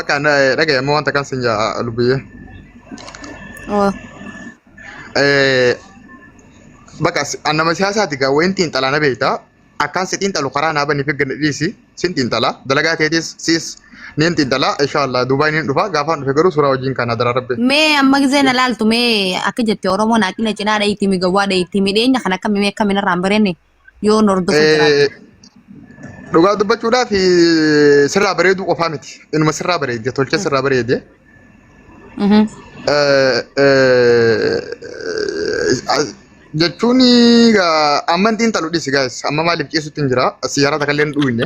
bakka dhagaye ammoo wanta kan sin jaa lubbiyye. Oh. Bakka nama siyaasaati gaa wayin xiinxalaa na beektaa akkaan si xiinxalu karaa naa banii fi gadi dhiisi sin xiinxalaa dalagaa keetis siis niin xiinxalaa inshaallah Dubaay niin dhufa gaafaan dhufe garuu suuraa wajjin kana dara rabbe. Mee amma gisee na laaltu mee akka jette Oromoon akkina cinaa dhayitti migawwaa dhayitti midheenya kan akkamii irraan barenne yoo nordofu jiraate. Dhugaa dubbachuudhaaf sirraa bareeduu qofaa miti. Inuma sirraa bareedde tolchee sirraa bareedde. Jechuun amantiin talu dhisi guys amma maaliif ciisutti hin jira siyyaara takka illee dhuunne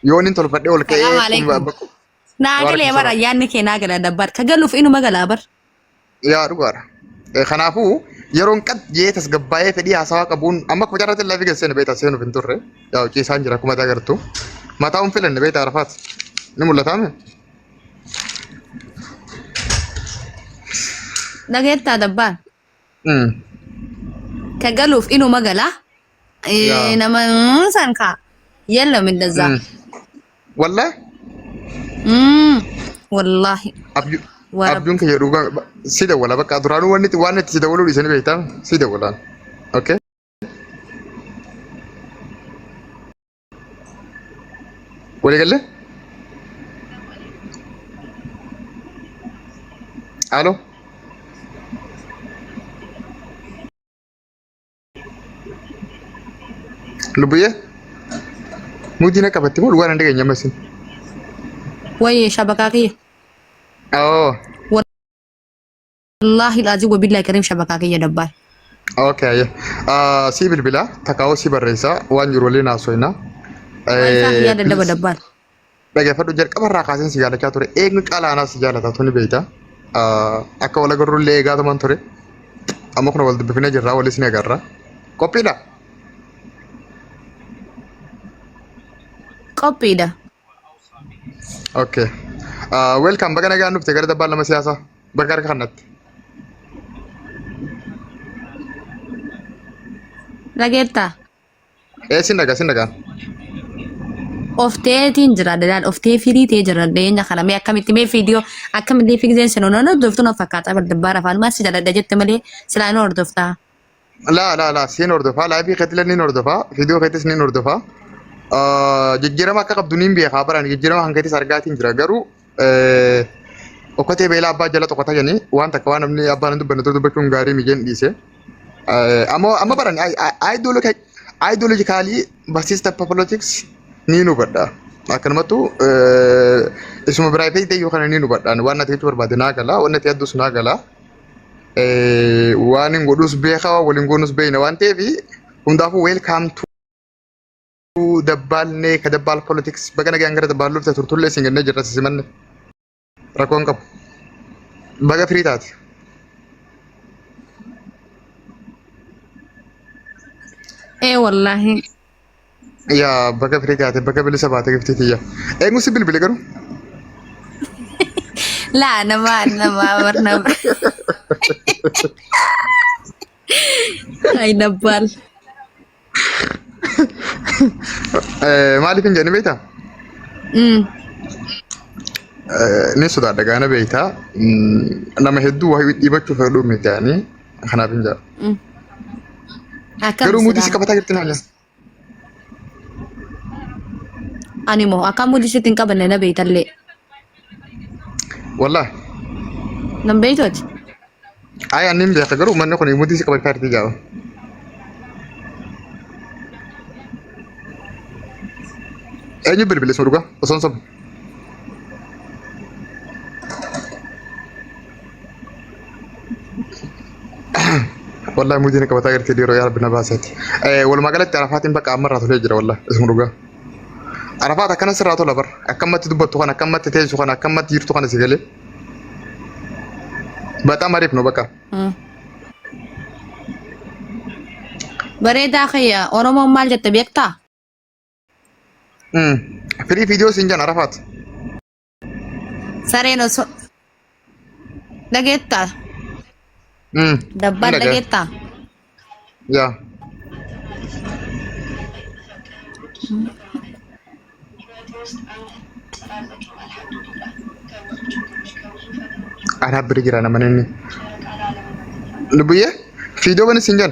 yoo inni tolfadhee ol ka'ee. Naagalee bara yaadni kee naagala dabbaar ka galuuf inuma galaa bar. Yaa dhugaadha. Kanaafuu yeroon qad jee tasgabbaa'ee fedhii haasawaa qabuun amma kuma jaarratti laafii geessee beektaa seenuuf hin turre yaa ciisaan jira kuma agartu mataa hin filanne beektaa Arafaat ni mul'ataame. Dhageettaa dabbaar. Ka galuuf inuma galaa. Nama san kaa yalla mindazaa. Wallahi. Wallahi. Abjuun kiyya dhugaa si dawwala bakka duraanuu waan itti si dawwaluu dhiisanii beektaa si dawwalaan. Okay. Walii galle? Alo? Lubbiyye? Muutiin akka batti moo dhugaan hin dhageenye amma isin? Wayye shabakaa kiyya. Oh. Wallahi lazim wabillahi karim shabakaa kiyya dabbaar. Okay. Si bilbila takaawoo si barreessa waan jiru waliin haasofna. Yaa daddaba dabbaar. Dhaggeeffadhu jalqabarraa kaaseen si jaalachaa ture eegnu caalaa si jaalataa tuni beekta. Akka wal agarrullee eegaa tuman ture. Amma kun wal dubbifnee jirra walis ni agarra. Qophiidha. Qophiidha. Okay. Welcome baga nagaan dhufte gara dabbaan lama siyaasaa bakka harka kanatti. Dhageettaa. Sin dhagaan. Ofteetiin jira dadaan oftee firii ta'ee jira deenya kana mee akkamitti mee viidiyoo akkamitti fiigzeen sin onoo hordoftu na fakkaata bar dabbaar afaan maal si jaladha jette malee silaa inni hordoftaa. La siin hordofaa laayifii keetti ni hordofaa viidiyoo keettis ni hordofaa. Jijjiirama akka qabdu niin beekaa baran jijjiirama hangatis argaatiin jira garuu okkotee beelaa abbaa jala tokko tajanii waan takka waan namni abbaan dubbanne dubbachuun gaarii mijeen dhiise. Amma baran ideologically barsiista politics ni hubadha. Akkanumattu isuma biraa feetee yoo kana ni hubadhaan waan ati itti barbaade naa gala waan ati addus naa gala waan hin godhus beekaa waliin goonus beeyna waan ta'eef hundaafuu welcome to dabbaalne ka dabbaal politics baga nagaan gara dabbaal lurte turtullee isin gannee jirra sisimanne rakkoon qabu baga firii taate. Wallahi. Yaa baga firii taate baga bilisa baate giftitiyya. Eenyu si bilbile garuu? Laa nama warna. Ay dabbaal. Maaliif hin jenni beektaa? Ni sodaadha gaana beektaa nama hedduu waa dhiibachuuf heduu miti yaani kanaaf hin jira. Garuu muutii si qabataa jirti naa jira. Ani moo akka muutii sitti hin qabanne na beektallee. Wallahi. Nan beektooti. Ay ani hin beeka garuu manni kun muutii si qabataa jirti jaaba. Eenyu bilbile sun dhugaa osoo hin sobu. Wallahi muutiin qabataa jirti yeroo yaa rabbi na baaseeti. Walumaa galatti Arafaatiin bakka ammarraa tolee jira wallahi isuma dhugaa. Arafaat akkana sirraa tola bar akkamatti dubbattu kana akkamatti teessu kana akkamatti jirtu kana si galee. Bataam ariif no bakka. Bareedaa kiyya Oromoon maal jette beektaa? Firii viidiyoo siin jaan Arafaat. Sareen osoo dhageettaa? Dabbaan dhageettaa? Yaa. Ana bira jira nama inni. Lubuyye fiidoo kan isin jan.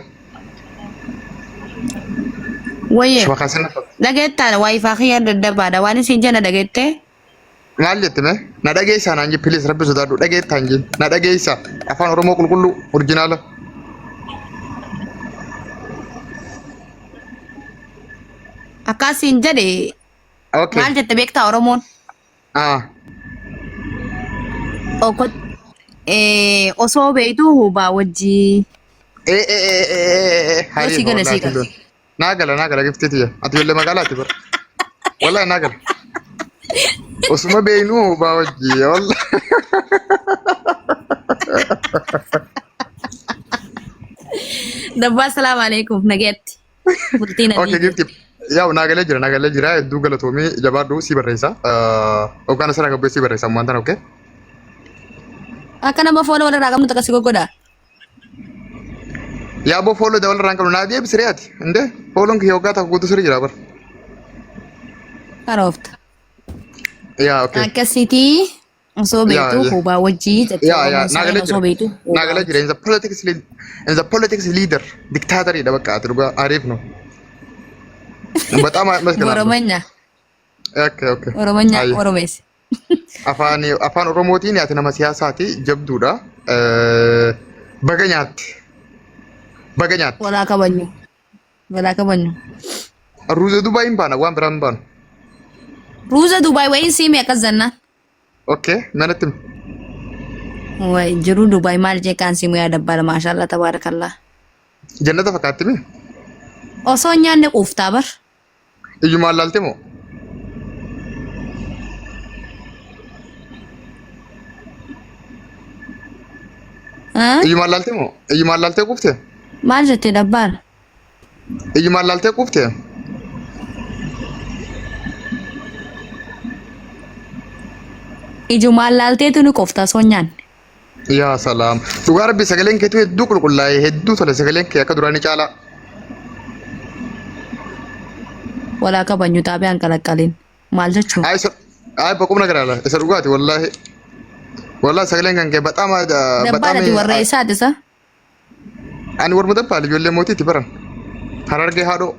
Wayye. Shuma kaasina. Dhageettaa waayifaa kiyya daddabaadha waan isin jana dhageettee. Maal jette mee? Na dhageessaa naan jee pilis rabbi sodaadhu dhageettaa hin jeen. Na dhageessaa afaan Oromoo qulqulluu orjinaala. Akkasiin jedhe Okay. maal jette beektaa Oromoon? Oko osoo beektuu hubaa wajjii. Hariif gala si gala. naa gala giftitiya ati ijoollee magaalaati bara wallahi naa gala osuma beeknuu hubaa wajjii wallahi Dabbaa salaamu alaikum nageetti. Bultiin okay gifti yaa'u naa galee jira hedduu galatoomii jabaadhu si barreessa hoggaan asirraa gabbee si barreessa ammaan tana okay akka nama foon walirraa qabnu takka si goggodaa. yaa boo fooloo dawal irraan qabnu naa deebisiree ati indee fooloon kiyya hoggaa takka guutuu sirri jira bara Karoofta. yaa okay Akkasitii osoo beektuu yeah. hubaa wajjii jettee yaa naa galee osoo beektuu. jira in the politics leader dictator dha bakka ati dhugaa ariif no በጣም መስገና Oromanya. okay Oromanya Oromees. afaan oromootiin yaati nama siyaasaati jabduudha baganyatti Walaa kabanyu. Walaa kabanyu. ruuza dubaayin baana waan biraan baanu Ruuza Dubaay wayin siimi akkas zannaan. okay manatti Way jiru Dubaay maal jee kaan siimu yaa dabbaala maashaallah tabaarakallah. jannata fakkaatti mi Osoo nyaanne quuftaa bar. iyyumaan laalte moo iyyumaan laaltee quufte Maal jettee dabbaala? iyyumaan laaltee quufte Ijumaan laalteetu ni quuftaa osoo nyaanne. yaa salaam dhugaa rabbi sagaleen keetu hedduu qulqullaa'ee hedduu tole sagaleen kee akka duraanii caalaa Walaa kabanyu xaabiyaan qalaqqaliin. Maal jechuun? ay boqomna garaala isa dhugaati wallahi sagaleen kan kee baxaama Dabbaadhati warra isaati isa. ani warma dabbaal ijoollee mootiitti baran harargee haadhoo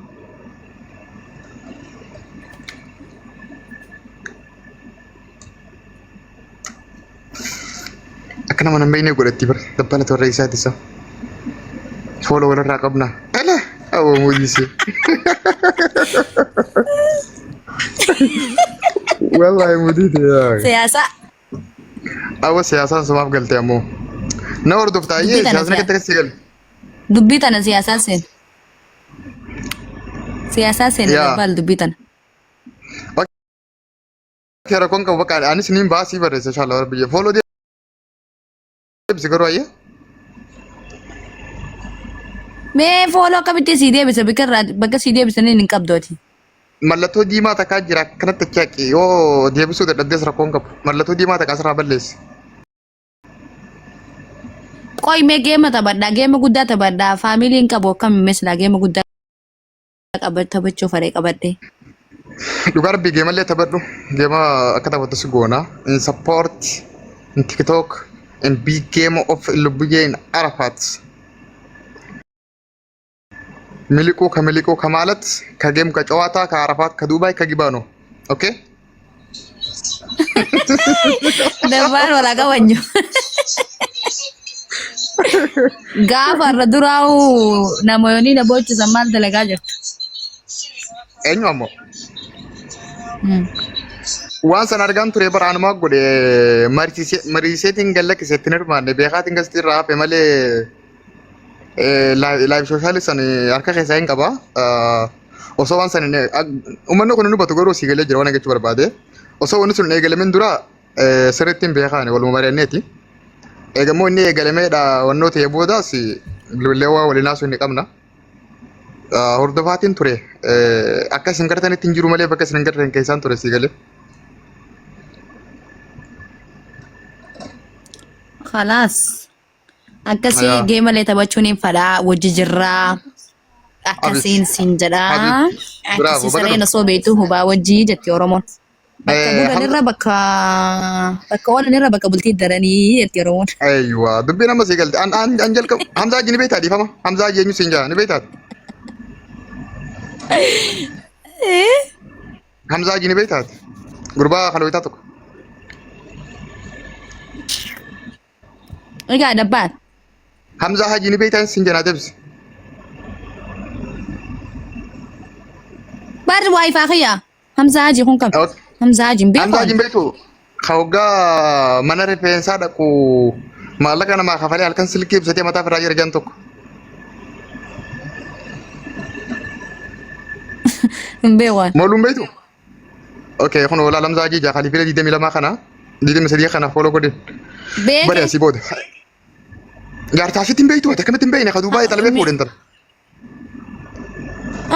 akka nama nan beekne godhatti bara dabbaalati warra isaati isa fooloo walirraa qabna ala awwa muudisi wallahi muuditi Siyaasa. awwa siyaasaan sumaaf galte ammoo na hordoftaayee siyaasni akkatti akkasii galte Dubbii tana siyaasaa seen. Siyaasaa seen dabbaala dubbii tana. Kera kon ka bakka anis nin baasii barreessa inshallah rabbi fooloo deebisi garuu ayya Mee fooloo akkamitti sii deebisa bakka sii deebisanii hin qabdooti. mallattoo diimaa takkaa jira kanatti chaaqi yoo deebisuu dadhabdees rakkoon qabu mallattoo diimaa takkaa asirraa balleessi Qoy mee geema taphadhaa geema guddaa taphadhaa faamiliin qabu akkam mislaa geema guddaa taphachuu faree qabadhee. dhugaa rabbi geemallee taphadhu geema akka taphattu si goona in support in tiktok in big game of lubbiyee in arafat miliquu ka ማለት ከጌም ከጨዋታ ከአረፋት ከዱባይ ከጊባኖ ኦኬ Dabbaan walaa qabanyu. Gaafa irra duraa'u namoonni na boochisan maal dalagaa jirtu? eenyu ammoo waan san argaan ture bara anumaa godhe mariiseetiin gallakkise ittiin hirmaanne beekaatiin gasti irraa hafe malee laayif sooshaali san harka keessaa hin qaba osoo waan san uummanni kun hubatu garuu sii galee jira waan jechuu barbaade osoo wanni sun eegalamin dura sirriitti hin beekaane waluma mari'anneeti eegammoo inni eegalameedha wannoo ta'e boodaas leewwaa walinaasuu inni qabna hordofaatiin ture akka isin gartanitti hin jiru malee bakka isin gartan keessaan ture sii galee Khalaas. Akkasii geemalee taphachuun hin fadhaa wajji jirraa. Akkasiin siin jedhaa. Akkasii sareen osoo beektu hubaa wajjii jetti Oromoon. bakka bulanirra bakka oolanirra bakka bultii daranii itti yeroon. Aywa dubbiin amma sii galte an jalqab Hamzaa Haji ni beektaa dhiifama Hamzaa Haji eenyu siin jaa ni beektaa Hamzaa Haji ni beektaa gurbaa kalooyitaa tokko. Egaa dabbaan. Hamzaa Haji ni beektaa siin jaa naa deebisi. Baarri waayifaa kiyyaa. Hamzaa Haji kun kam? Hamzaa Haji hin beeku. Hamzaa Haji hin beektu hoggaa mana rifeensaa dhaqu maallaqa namaa kafalee halkan silkii ibsatee mataa firaa jira jan tokko. Hin beeku. Mooluu hin beektu? Okay kun walaa Hamzaa Haji jaa khalifilee 22 kana 23 kana fooloo godhe. Beeke. Bari asii booda. Jaartaasitti hin beektu ati akkamitti hin beekne kaduu baay'ee talabee fuudhan tala.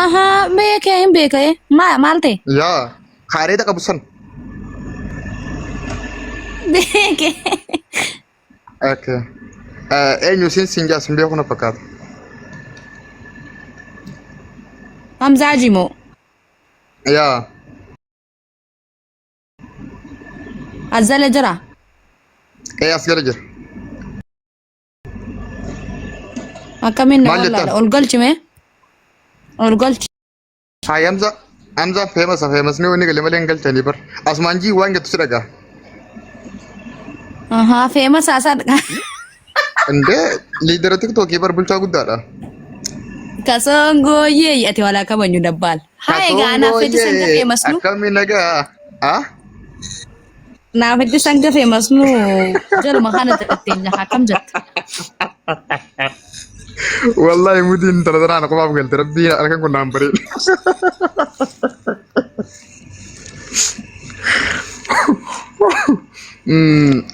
Aha beeke hin beeke maal ta'e? Yaa kaareeta qabu san. Beeke. Okay. Eenyu siin jaa siin beeku na fakkaata. Hamzaa Haji moo? Yaa. Azzala jira. As jala jira. Akkamiin na Maal jettan? wallaala ol galchime? Ol galchi. Hai Hamza famous ni wani galimale galtani bar. Asman ji wange tu daga. Aha famous asa Ande leader TikTok bar bulcha guddaadha. kasongo ye ati wala kabanyu dabbal. Hai ga na fiti sanga famous nu. Akkami naga. Ah? Na fiti sanga famous nu. Jalo mahana tatenya hakam jat. Wallahi mudin tara ana ko babu galte rabbi alkan ko nambare.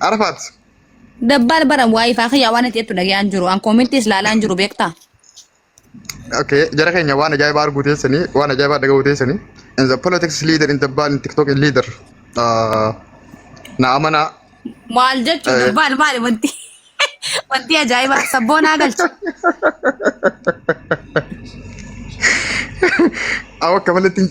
Arafat. Dabbal baram wifi akhiya wana tietu dagi anjuru an commentis la anjuru bekta. Okay, jara kenya wana jay bar gutesani, wana jay bar daga gutesani. And the politics leader in the bal TikTok leader. Na amana Mal jechu dabbal mal wanti. Wanti ajaiba sabona galchi. awak kamalating